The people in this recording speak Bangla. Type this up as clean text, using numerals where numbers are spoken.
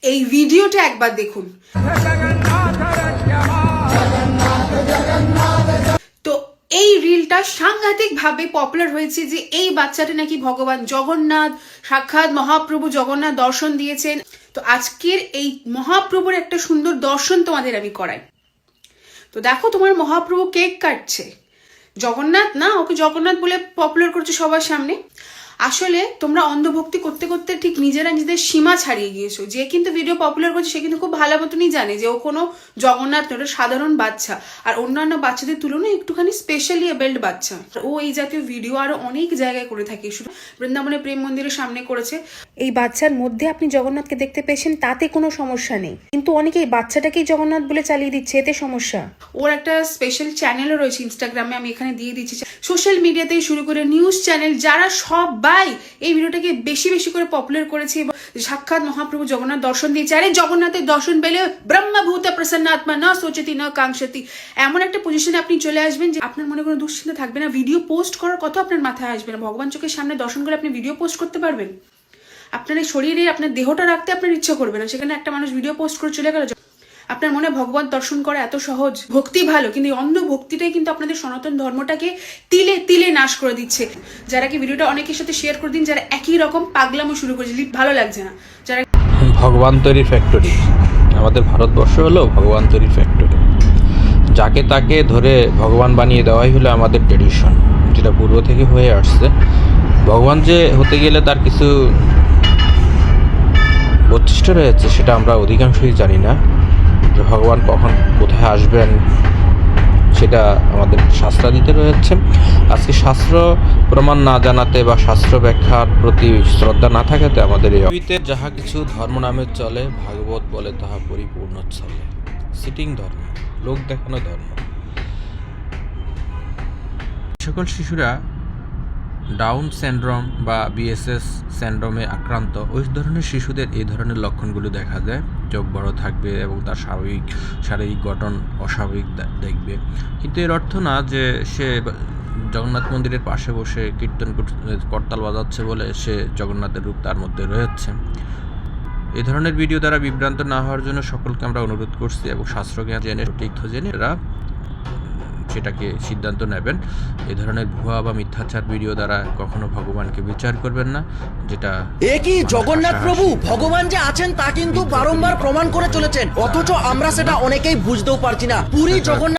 এই ভিডিওটা একবার দেখুন। তো এই রিলটা সাংঘাতিক ভাবে পপুলার হয়েছে যে এই বাচ্চাটা নাকি ভগবান জগন্নাথ, সাক্ষাৎ মহাপ্রভু জগন্নাথ দর্শন দিয়েছেন। তো আজকের এই মহাপ্রভুর একটা সুন্দর দর্শন তোমাদের আমি করাই। তো দেখো, তোমার মহাপ্রভু কেক কাটছে, জগন্নাথ না, ওকে জগন্নাথ বলে পপুলার করছে সবার সামনে। আসলে তোমরা অন্ধভক্তি করতে করতে ঠিক নিজেরা নিজেদের সীমা ছাড়িয়ে গিয়েছো। যে কিন্তু ভিডিও পপুলার করছে সে কিন্তু খুব ভালো মতনই জানে যে ও কোনো জগন্নাথ নয়, সাধারণ বাচ্চা, আর অন্যান্য বাচ্চাদের তুলনায় একটুখানি স্পেশালি এবেল্ড বাচ্চা। ও এই জাতীয় ভিডিও আরো অনেক জায়গায় করে থাকে, শুধু বৃন্দাবনের প্রেম মন্দিরের সামনে করেছে। এই বাচ্চার মধ্যে আপনি জগন্নাথকে দেখতে পেয়েছেন, তাতে কোনো সমস্যা নেই, কিন্তু অনেকে এই বাচ্চাটাকেই জগন্নাথ বলে চালিয়ে দিচ্ছে, এতে সমস্যা। ওর একটা স্পেশাল চ্যানেলও রয়েছে ইনস্টাগ্রামে, আমি এখানে দিয়ে দিচ্ছি। সোশ্যাল মিডিয়াতে শুরু করে নিউজ চ্যানেল, যারা সবাই এই ভিডিওটাকে বেশি বেশি করে পপুলার করেছে এবং সাক্ষাৎ মহাপ্রভু জগন্নাথ দর্শন দিয়েছে। আরে জগন্নাথের দর্শন পেলে ব্রহ্মভূত প্রসন্ন আত্মা না সোচতি না কাঙ্ক্ষতি, এমন একটা পজিশনে আপনি চলে আসবেন যে আপনার মনে কোনো দুশ্চিন্তা থাকবে না, ভিডিও পোস্ট করার কথা আপনার মাথায় আসবে না। ভগবান চোখের সামনে দর্শন করে আপনি ভিডিও পোস্ট করতে পারবেন। আপনার এই শরীরে আপনার দেহটা রাখতে আপনার ইচ্ছা করবে না, সেখানে একটা মানুষ ভিডিও পোস্ট করে চলে গেল। আপনার মনে ভগবান দর্শন করা এত সহজ, ভক্তি ভালো, কিন্তু এই অন্ধ ভক্তিটাই কিন্তু আপনাদের সনাতন ধর্মটাকে তিলে তিলে নাশ করে দিচ্ছে। যারা কি ভিডিওটা অনেকের সাথে শেয়ার করে দিন, যারা একই রকম পাগলামো শুরু করেছে, ভালো লাগছে না, যারা ভগবান তৈরি ফ্যাক্টরি। আমাদের ভারতবর্ষ হলো ভগবান তৈরি ফ্যাক্টরি। যাকে তাকে ধরে ভগবান বানিয়ে দেওয়াই হলো আমাদের ট্রেডিশন, যেটা পূর্ব থেকে হয়ে আসছে। ভগবান যে হতে গেলে তার কিছু বৈশিষ্ট্য রয়েছে, সেটা আমরা অধিকাংশই জানি না। যে ভগবান কখন কোথায় আসবেন সেটা আমাদের শাস্ত্রাদিতে রয়েছে। আজকে শাস্ত্র প্রমাণ না জানাতে বা শাস্ত্র ব্যাখ্যার প্রতি শ্রদ্ধা না থাকাতে আমাদের এই যাহা কিছু ধর্ম নামে চলে, ভাগবত বলে তাহা পরিপূর্ণ চলে। সিটিং ধর্ম, লোক দেখানো ধর্ম। সকল শিশুরা ডাউন সিনড্রোম বা বিএসএস সিনড্রোমে আক্রান্ত, ওই ধরনের শিশুদের এই ধরনের লক্ষণগুলো দেখা যায়। চোখ বড় থাকবে এবং তার শারীরিক গঠন অস্বাভাবিক দেখবে। কিন্তু এর অর্থ না যে সে জগন্নাথ মন্দিরের পাশে বসে কীর্তন করতাল বাজাচ্ছে বলে সে জগন্নাথের রূপ তার মধ্যে রয়েছে। এই ধরনের ভিডিও দ্বারা বিভ্রান্ত না হওয়ার জন্য সকলকে আমরা অনুরোধ করছি এবং শাস্ত্রজ্ঞান জেনে সঠিক জেনে এরা সেটাকে সিদ্ধান্ত নেবেন। এই ধরনের ভুয়া বা মিথ্যাচার ভিডিও দ্বারা কখনো ভগবানকে বিচার করবেন না। যেটা একই জগন্নাথ প্রভু ভগবান যে আছেন তা কিন্তু বারংবার প্রমাণ করে চলেছেন, অথচ আমরা সেটা অনেকেই বুঝতেও পারছি না। পুরী জগন্নাথ